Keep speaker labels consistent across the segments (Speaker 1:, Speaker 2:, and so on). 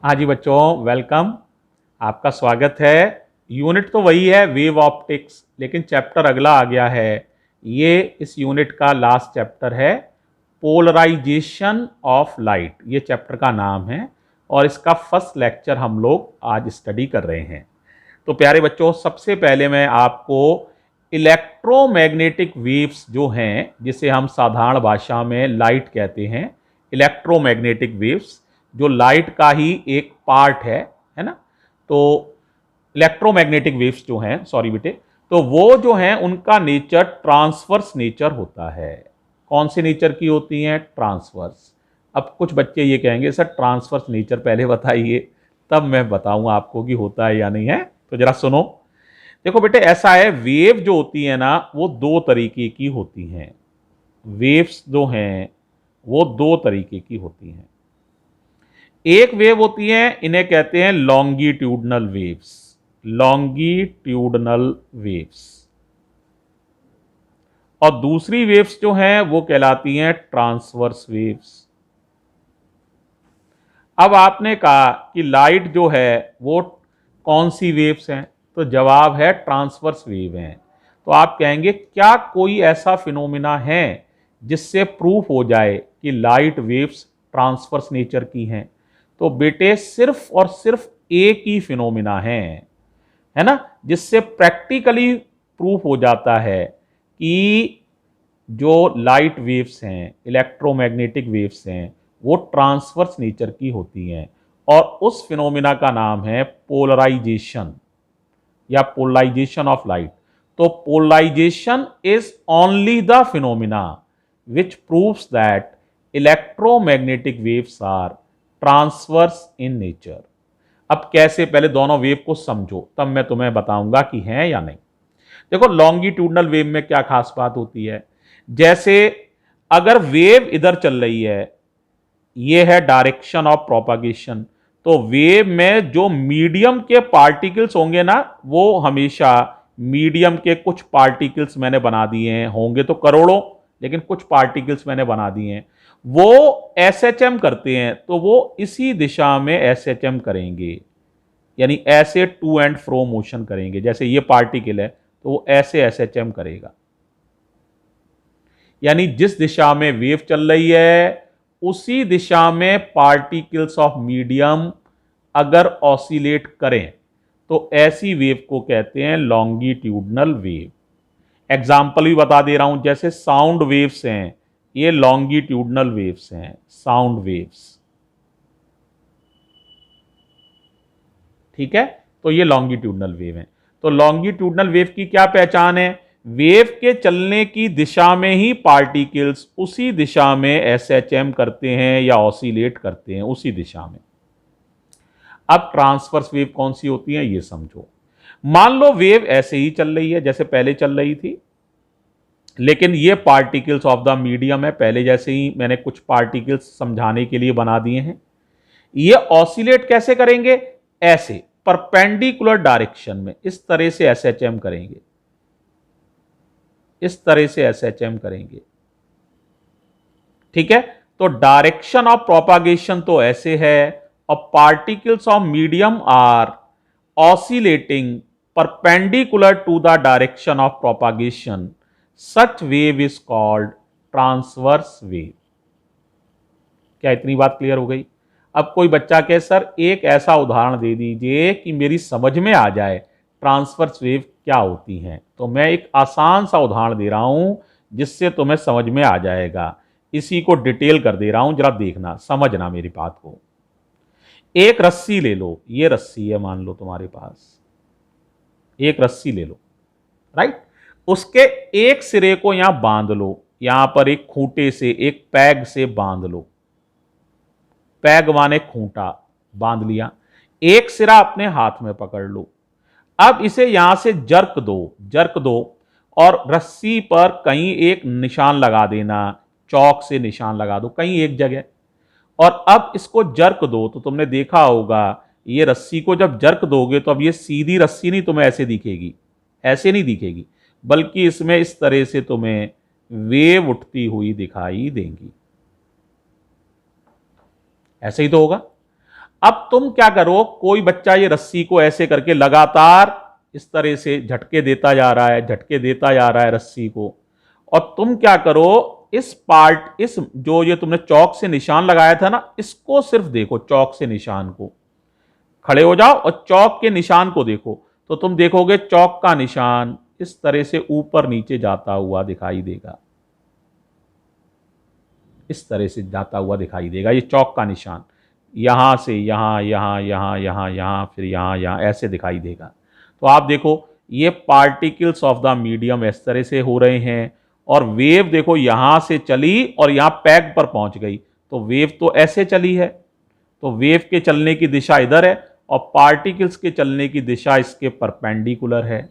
Speaker 1: हाँ जी बच्चों, वेलकम। आपका स्वागत है। यूनिट तो वही है, वेव ऑप्टिक्स, लेकिन चैप्टर अगला आ गया है। ये इस यूनिट का लास्ट चैप्टर है, पोलराइजेशन ऑफ लाइट। ये चैप्टर का नाम है और इसका फर्स्ट लेक्चर हम लोग आज स्टडी कर रहे हैं। तो प्यारे बच्चों, सबसे पहले मैं आपको इलेक्ट्रोमैग्नेटिक वेव्स जो हैं, जिसे हम साधारण भाषा में लाइट कहते हैं, इलेक्ट्रोमैग्नेटिक वेव्स जो लाइट का ही एक पार्ट है ना। तो इलेक्ट्रोमैग्नेटिक वेव्स जो हैं, सॉरी बेटे, तो वो जो हैं उनका नेचर ट्रांसवर्स नेचर होता है। कौन से नेचर की होती हैं? ट्रांसवर्स। अब कुछ बच्चे ये कहेंगे सर ट्रांसवर्स नेचर पहले बताइए, तब मैं बताऊंगा आपको कि होता है या नहीं है। तो जरा सुनो। देखो बेटे, ऐसा है, वेव जो होती है ना वो दो तरीके की होती हैं। वेव्स जो हैं वो दो तरीके की होती हैं। एक वेव होती है, इन्हें कहते हैं लॉन्गिट्यूडनल वेव्स। Longitudinal waves. और दूसरी वेव्स जो हैं वो कहलाती हैं ट्रांसवर्स वेव्स। अब आपने कहा कि लाइट जो है वो कौन सी वेव्स हैं, तो जवाब है ट्रांसवर्स वेव हैं। तो आप कहेंगे क्या कोई ऐसा फिनोमिना है जिससे प्रूफ हो जाए कि लाइट वेव्स ट्रांसवर्स नेचर की हैं? तो बेटे सिर्फ और सिर्फ एक ही फिनोमिना है ना, जिससे प्रैक्टिकली प्रूफ हो जाता है कि जो लाइट वेव्स हैं, इलेक्ट्रोमैग्नेटिक वेव्स हैं, वो ट्रांसवर्स नेचर की होती हैं। और उस फिनोमिना का नाम है पोलराइजेशन या पोलराइजेशन ऑफ लाइट। तो polarisation is only the phenomena which proves that electromagnetic waves are transverse in nature. अब कैसे, पहले दोनों वेव को समझो, तब मैं तुम्हें बताऊंगा कि हैं या नहीं। देखो, लॉन्गिट्यूडनल वेव में क्या खास बात होती है, जैसे अगर वेव इधर चल रही है, ये है डायरेक्शन ऑफ प्रोपागेशन, तो वेव में जो मीडियम के पार्टिकल्स होंगे ना, वो हमेशा मीडियम के कुछ पार्टिकल्स मैंने बना दिए हैं, होंगे तो करोड़ों, लेकिन कुछ पार्टिकल्स मैंने बना दिए हैं, वो एसएचएम करते हैं, तो वो इसी दिशा में एसएचएम करेंगे, यानी ऐसे टू एंड फ्रो मोशन करेंगे। जैसे ये पार्टिकल है तो वो ऐसे एसएचएम करेगा, यानी जिस दिशा में वेव चल रही है उसी दिशा में पार्टिकल्स ऑफ मीडियम अगर ऑसिलेट करें तो ऐसी वेव को कहते हैं लॉन्गिट्यूडनल वेव। एग्जाम्पल भी बता दे रहा हूं, जैसे साउंड वेव्स हैं, ये लॉन्गिट्यूडनल वेव्स हैं, साउंड वेव्स। ठीक है, तो ये लॉन्गिट्यूडनल वेव है। तो लॉन्गिट्यूडनल वेव की क्या पहचान है? वेव के चलने की दिशा में ही पार्टिकल्स उसी दिशा में एसएचएम करते हैं या ऑसिलेट करते हैं, उसी दिशा में। अब ट्रांसवर्स वेव कौन सी होती है ये समझो। मान लो वेव ऐसे ही चल रही है जैसे पहले चल रही थी, लेकिन ये पार्टिकल्स ऑफ द मीडियम है, पहले जैसे ही मैंने कुछ पार्टिकल्स समझाने के लिए बना दिए हैं। ये ऑसिलेट कैसे करेंगे? ऐसे परपेंडिकुलर डायरेक्शन में इस तरह से एसएचएम करेंगे, इस तरह से एसएचएम करेंगे। ठीक है, तो डायरेक्शन ऑफ प्रोपागेशन तो ऐसे है, और particles of medium are oscillating perpendicular to the direction of propagation. Such wave is called transverse wave. क्या इतनी बात क्लियर हो गई? अब कोई बच्चा कहे सर एक ऐसा उदाहरण दे दीजिए कि मेरी समझ में आ जाए ट्रांसवर्स वेव क्या होती हैं। तो मैं एक आसान सा उदाहरण दे रहा हूं जिससे तुम्हें समझ में आ जाएगा। इसी को डिटेल कर दे रहा हूं, जरा देखना, समझना मेरी बात को। एक रस्सी ले लो, ये रस्सी है मान लो तुम्हारे पास, एक रस्सी ले लो, राइट। उसके एक सिरे को यहां बांध लो, यहां पर एक खूंटे से, एक पैग से बांध लो। पैग माने खूंटा, बांध लिया। एक सिरा अपने हाथ में पकड़ लो। अब इसे यहां से जर्क दो, जर्क दो, और रस्सी पर कहीं एक निशान लगा देना, चौक से निशान लगा दो कहीं एक जगह। और अब इसको जर्क दो, तो तुमने देखा होगा ये रस्सी को जब जर्क दोगे तो अब ये सीधी रस्सी नहीं तुम्हें ऐसे दिखेगी, ऐसे नहीं दिखेगी, बल्कि इसमें इस तरह से तुम्हें वेव उठती हुई दिखाई देंगी। ऐसे ही तो होगा। अब तुम क्या करो, कोई बच्चा ये रस्सी को ऐसे करके लगातार इस तरह से झटके देता जा रहा है, झटके देता जा रहा है रस्सी को, और तुम क्या करो, इस जो ये तुमने चौक से निशान लगाया था ना, इसको सिर्फ देखो, चौक से निशान को, खड़े हो जाओ और चौक के निशान को देखो, तो तुम देखोगे चौक का निशान इस तरह से ऊपर नीचे जाता हुआ दिखाई देगा, इस तरह से जाता हुआ दिखाई देगा। ये चौक का निशान यहां से यहां, यहां, यहां, यहां, यहां, फिर यहां, यहां, ऐसे दिखाई देगा। तो आप देखो, ये पार्टिकल्स ऑफ द मीडियम इस तरह से हो रहे हैं, और वेव देखो यहां से चली और यहां पैग पर पहुंच गई, तो वेव तो ऐसे चली है, तो वेव के चलने की दिशा इधर है और पार्टिकल्स के चलने की दिशा इसके परपेंडिकुलर है।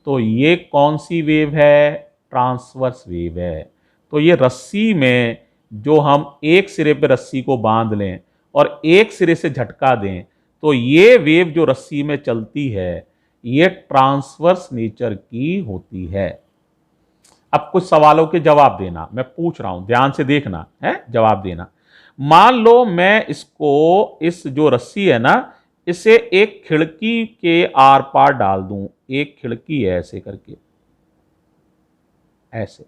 Speaker 1: तो ये कौन सी वेव है? ट्रांसवर्स वेव है। तो ये रस्सी में जो हम एक सिरे पे रस्सी को बांध लें और एक सिरे से झटका दें, तो ये वेव जो रस्सी में चलती है ये ट्रांसवर्स नेचर की होती है। अब कुछ सवालों के जवाब देना, मैं पूछ रहा हूं, ध्यान से देखना है, जवाब देना। मान लो मैं इसको, इस जो रस्सी है ना, इसे एक खिड़की के आर पार डाल दूं, एक खिड़की है ऐसे करके, ऐसे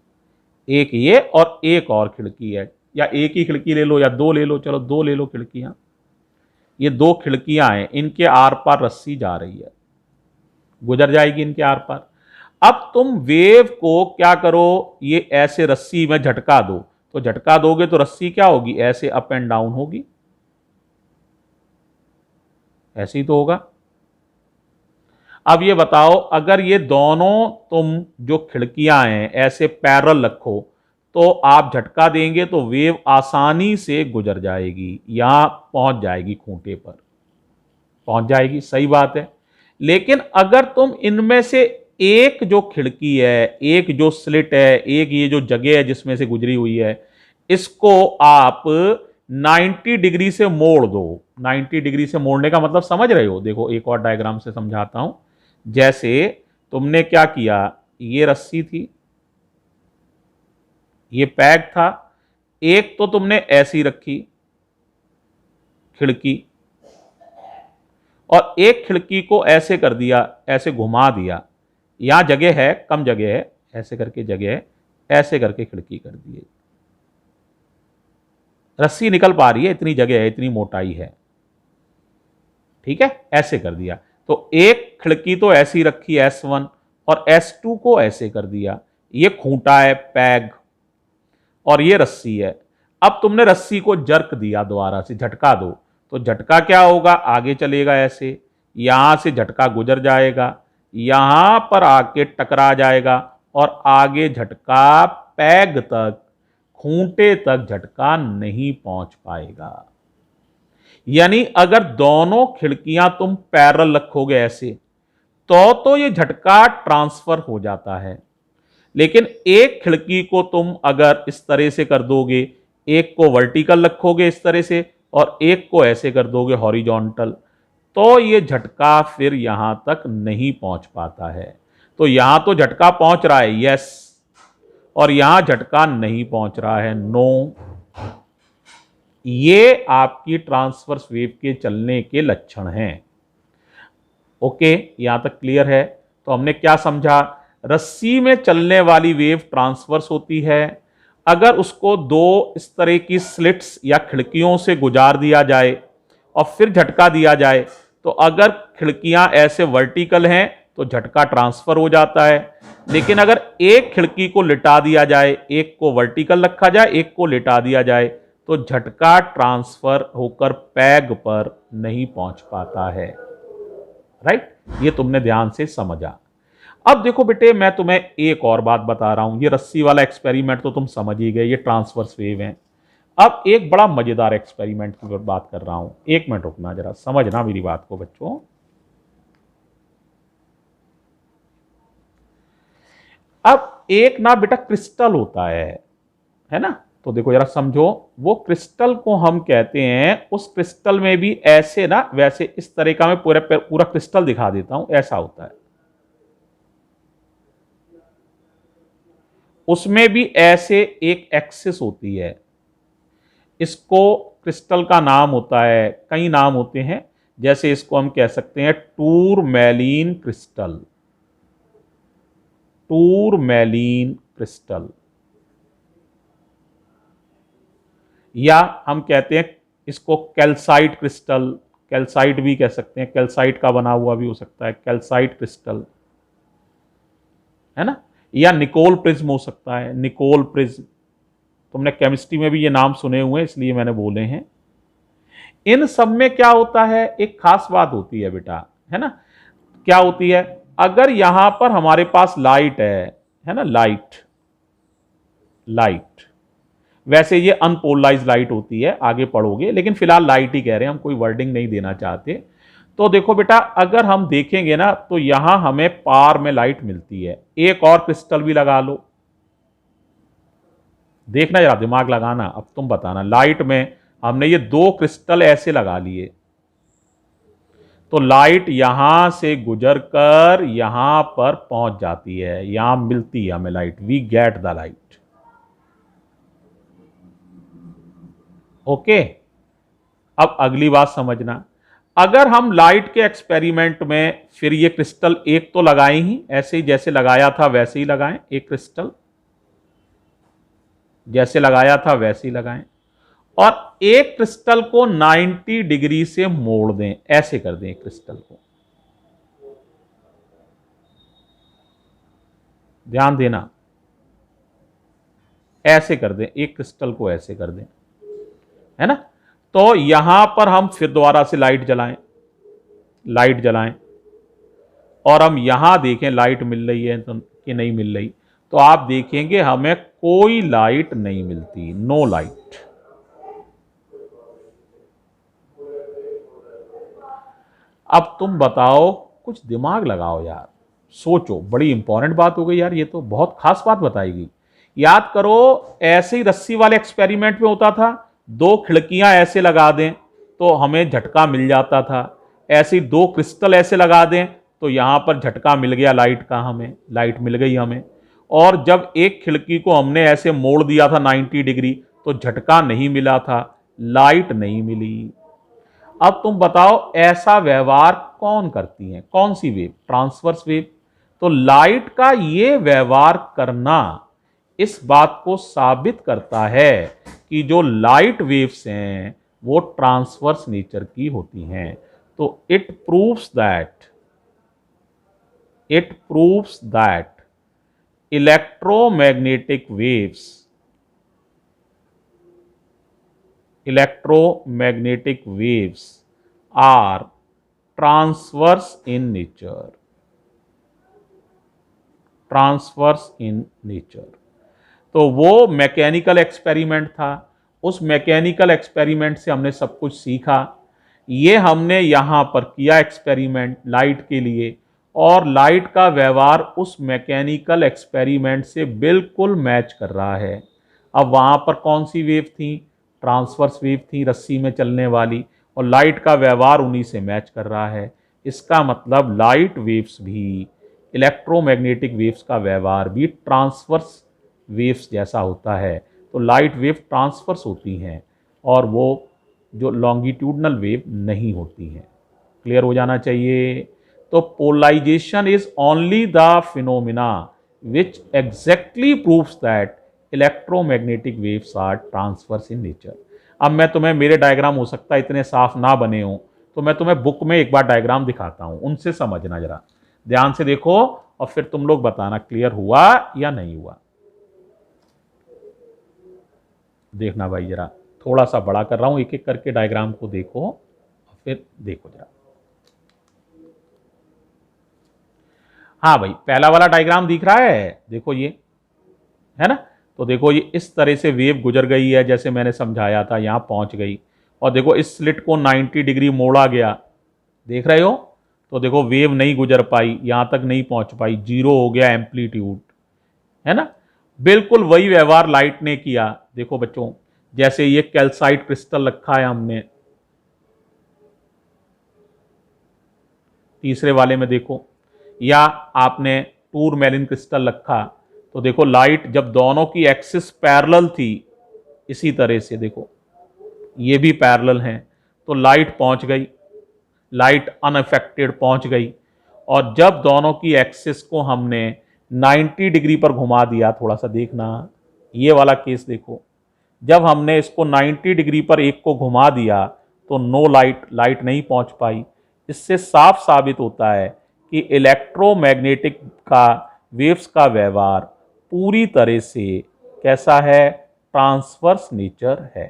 Speaker 1: एक ये और एक और खिड़की है, या एक ही खिड़की ले लो या दो ले लो, चलो दो ले लो खिड़कियां, ये दो खिड़कियां हैं, इनके आर पार रस्सी जा रही है, गुजर जाएगी इनके आर पार। अब तुम वेव को क्या करो, ये ऐसे रस्सी में झटका दो, तो झटका दोगे तो रस्सी क्या होगी, ऐसे अप एंड डाउन होगी, ऐसे ही तो होगा। अब ये बताओ, अगर ये दोनों तुम जो खिड़कियां हैं ऐसे पैरेलल रखो, तो आप झटका देंगे तो वेव आसानी से गुजर जाएगी, यहां पहुंच जाएगी, खूंटे पर पहुंच जाएगी, सही बात है। लेकिन अगर तुम इनमें से एक जो खिड़की है, एक जो स्लिट है, एक ये जो जगह है जिसमें से गुजरी हुई है, इसको आप 90 डिग्री से मोड़ दो। 90 डिग्री से मोड़ने का मतलब समझ रहे हो? देखो एक और डायग्राम से समझाता हूं। जैसे तुमने क्या किया, ये रस्सी थी, ये पैक था, एक तो तुमने ऐसी रखी खिड़की, और एक खिड़की को ऐसे कर दिया, ऐसे घुमा दिया, यहां जगह है, कम जगह है, ऐसे करके जगह है, ऐसे करके खिड़की कर दी, रस्सी निकल पा रही है, इतनी जगह है, इतनी मोटाई है, ठीक है, ऐसे कर दिया। तो एक खिड़की तो ऐसी रखी S1 और S2 को ऐसे कर दिया, ये खूंटा है, पैग, और ये रस्सी है। अब तुमने रस्सी को जर्क दिया, दोबारा से झटका दो, तो झटका क्या होगा, आगे चलेगा ऐसे, यहां से झटका गुजर जाएगा, यहां पर आके टकरा जाएगा, और आगे झटका पैग तक, खूंटे तक झटका नहीं पहुंच पाएगा। यानी अगर दोनों खिड़कियां तुम पैरेलल रखोगे ऐसे, तो ये झटका ट्रांसफर हो जाता है। लेकिन एक खिड़की को तुम अगर इस तरह से कर दोगे, एक को वर्टिकल रखोगे इस तरह से और एक को ऐसे कर दोगे हॉरिजॉन्टल, तो ये झटका फिर यहां तक नहीं पहुंच पाता है। तो यहां तो झटका पहुंच रहा है, यस, और यहां झटका नहीं पहुंच रहा है, नो। ये आपकी ट्रांसवर्स वेव के चलने के लक्षण हैं। ओके, यहां तक क्लियर है? तो हमने क्या समझा, रस्सी में चलने वाली वेव ट्रांसवर्स होती है। अगर उसको दो इस तरह की स्लिट्स या खिड़कियों से गुजार दिया जाए और फिर झटका दिया जाए, तो अगर खिड़कियां ऐसे वर्टिकल हैं तो झटका ट्रांसफर हो जाता है। लेकिन अगर एक खिड़की को लिटा दिया जाए, एक को वर्टिकल रखा जाए, एक को लिटा दिया जाए, तो झटका ट्रांसफर होकर पैग पर नहीं पहुंच पाता है। राइट, ये तुमने ध्यान से समझा। अब देखो बेटे, मैं तुम्हें एक और बात बता रहा हूं। ये रस्सी वाला एक्सपेरिमेंट तो तुम समझ ही गए, ये ट्रांसवर्स वेव है। अब एक बड़ा मजेदार एक्सपेरिमेंट की बात कर रहा हूं, एक मिनट रुकना, जरा समझना मेरी बात को बच्चों। अब एक ना बेटा क्रिस्टल होता है ना? तो देखो जरा समझो, वो क्रिस्टल को हम कहते हैं, उस क्रिस्टल में भी ऐसे ना, वैसे इस तरह का मैं पूरा क्रिस्टल दिखा देता हूं, ऐसा होता है। उसमें भी ऐसे एक एक्सिस होती है, इसको क्रिस्टल का नाम होता है, कई नाम होते हैं, जैसे इसको हम कह सकते हैं टूरमैलीन क्रिस्टल, टूरमैलीन क्रिस्टल, या हम कहते हैं इसको कैल्साइट क्रिस्टल, कैल्साइट भी कह सकते हैं, कैल्साइट का बना हुआ भी हो सकता है, कैल्साइट क्रिस्टल, है ना, या निकोल प्रिज्म हो सकता है, निकोल प्रिज्म। तुमने केमिस्ट्री में भी ये नाम सुने हुए हैं इसलिए मैंने बोले हैं। इन सब में क्या होता है, एक खास बात होती है बेटा, है ना, क्या होती है, अगर यहां पर हमारे पास लाइट है ना, लाइट, लाइट, वैसे ये अनपोलराइज लाइट होती है, आगे पढ़ोगे, लेकिन फिलहाल लाइट ही कह रहे हैं हम, कोई वर्डिंग नहीं देना चाहते। तो देखो बेटा, अगर हम देखेंगे ना तो यहां हमें पार में लाइट मिलती है, एक और क्रिस्टल भी लगा लो, देखना जरा, दिमाग लगाना, अब तुम बताना, लाइट में हमने ये दो क्रिस्टल ऐसे लगा लिए, तो लाइट यहां से गुजर कर यहां पर पहुंच जाती है, यहां मिलती है हमें light, we get the light. Okay, अब अगली बात समझना, अगर हम लाइट के एक्सपेरिमेंट में फिर ये क्रिस्टल एक तो लगाएं ही, ऐसे ही जैसे लगाया था वैसे ही लगाएं, एक क्रिस्टल जैसे लगाया था वैसे ही लगाएं, और एक क्रिस्टल को 90 डिग्री से मोड़ दें, ऐसे कर दें एक क्रिस्टल को, ध्यान देना, ऐसे कर दें एक क्रिस्टल को, ऐसे कर दें, है ना। तो यहां पर हम फिर दोबारा से लाइट जलाएं, लाइट जलाएं, और हम यहां देखें लाइट मिल रही है तो कि नहीं मिल रही, तो आप देखेंगे हमें कोई लाइट नहीं मिलती, नो लाइट। अब तुम बताओ, कुछ दिमाग लगाओ यार, सोचो, बड़ी इंपॉर्टेंट बात हो गई यार, ये तो बहुत खास बात बताएगी। याद करो, ऐसे ही रस्सी वाले एक्सपेरिमेंट में होता था, दो खिड़कियां ऐसे लगा दें तो हमें झटका मिल जाता था, ऐसे ही दो क्रिस्टल ऐसे लगा दें तो यहां पर झटका मिल गया लाइट का, हमें लाइट मिल गई हमें। और जब एक खिड़की को हमने ऐसे मोड़ दिया था 90 डिग्री तो झटका नहीं मिला था, लाइट नहीं मिली। अब तुम बताओ, ऐसा व्यवहार कौन करती है, कौन सी वेव, ट्रांसवर्स वेव। तो लाइट का ये व्यवहार करना इस बात को साबित करता है कि जो लाइट वेव्स हैं वो ट्रांसवर्स नेचर की होती हैं। तो it proves that electromagnetic waves are transverse in nature. तो वो मैकेनिकल एक्सपेरिमेंट था, उस मैकेनिकल एक्सपेरिमेंट से हमने सब कुछ सीखा, ये हमने यहां पर किया एक्सपेरिमेंट लाइट के लिए, और लाइट का व्यवहार उस मैकेनिकल एक्सपेरिमेंट से बिल्कुल मैच कर रहा है। अब वहां पर कौन सी वेव थी, ट्रांसवर्स वेव थी, रस्सी में चलने वाली, और लाइट का व्यवहार उन्हीं से मैच कर रहा है। इसका मतलब लाइट वेव्स भी, इलेक्ट्रोमैग्नेटिक वेव्स का व्यवहार भी ट्रांसवर्स वेव्स जैसा होता है। तो लाइट वेव ट्रांसवर्स होती हैं और वो जो लॉन्गिट्यूडनल वेव नहीं होती हैं। क्लियर हो जाना चाहिए। तो polarisation is only the phenomena which exactly proves that electromagnetic waves are transverse in nature. अब मैं तुम्हें, मेरे डायग्राम हो सकता है इतने साफ ना बने हो, तो मैं तुम्हें बुक में एक बार डायग्राम दिखाता हूं, उनसे समझना, जरा ध्यान से देखो और फिर तुम लोग बताना क्लियर हुआ या नहीं हुआ। देखना भाई, जरा थोड़ा सा बड़ा कर रहा हूं, एक एक करके डायग्राम को देखो और फिर देखो जरा। हाँ भाई, पहला वाला डायग्राम दिख रहा है, देखो ये, है ना। तो देखो ये इस तरह से वेव गुजर गई है, जैसे मैंने समझाया था, यहां पहुंच गई, और देखो इस स्लिट को 90 डिग्री मोड़ा गया, देख रहे हो। तो देखो वेव नहीं गुजर पाई, यहां तक नहीं पहुंच पाई, जीरो हो गया एम्पलीट्यूड, है ना। बिल्कुल वही व्यवहार लाइट ने किया। देखो बच्चों, जैसे ये कैल्साइट क्रिस्टल रखा है हमने, तीसरे वाले में देखो, या आपने टूरमैलिन क्रिस्टल रखा, तो देखो लाइट जब दोनों की एक्सिस पैरेलल थी, इसी तरह से देखो ये भी पैरेलल हैं, तो लाइट पहुंच गई, लाइट अनअफेक्टेड पहुंच गई। और जब दोनों की एक्सिस को हमने 90 डिग्री पर घुमा दिया, थोड़ा सा देखना, ये वाला केस देखो, जब हमने इसको 90 डिग्री पर एक को घुमा दिया तो नो लाइट, लाइट नहीं पहुंच पाई। इससे साफ साबित होता है कि इलेक्ट्रोमैग्नेटिक का वेव्स का व्यवहार पूरी तरह से कैसा है, ट्रांसवर्स नेचर है।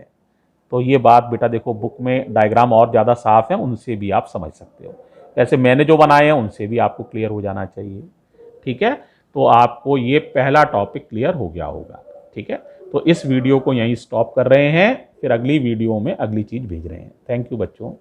Speaker 1: तो ये बात बेटा देखो, बुक में डायग्राम और ज़्यादा साफ है, उनसे भी आप समझ सकते हो। ऐसे मैंने जो बनाए हैं उनसे भी आपको क्लियर हो जाना चाहिए। ठीक है, तो आपको ये पहला टॉपिक क्लियर हो गया होगा। ठीक है, तो इस वीडियो को यहीं स्टॉप कर रहे हैं, फिर अगली वीडियो में अगली चीज़ भेज रहे हैं। थैंक यू बच्चों।